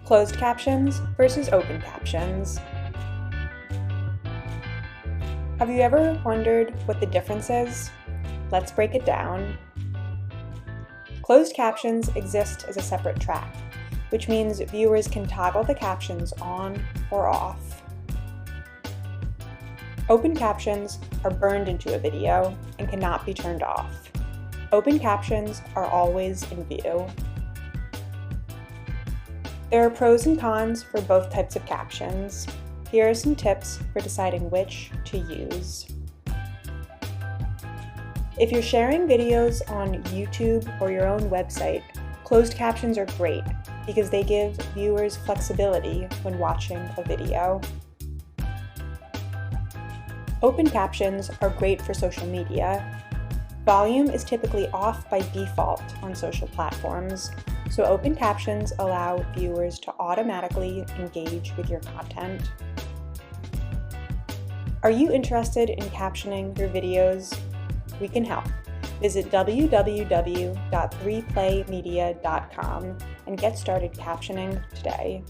Closed captions versus open captions. Have you ever wondered what the difference is? Let's break it down. Closed captions exist as a separate track, which means viewers can toggle the captions on or off. Open captions are burned into a video and cannot be turned off. Open captions are always in view. There are pros and cons for both types of captions. Here are some tips for deciding which to use. If you're sharing videos on YouTube or your own website, closed captions are great because they give viewers flexibility when watching a video. Open captions are great for social media. Volume is typically off by default on social platforms, so open captions allow viewers to automatically engage with your content. Are you interested in captioning your videos? We can help. Visit www.3playmedia.com and get started captioning today.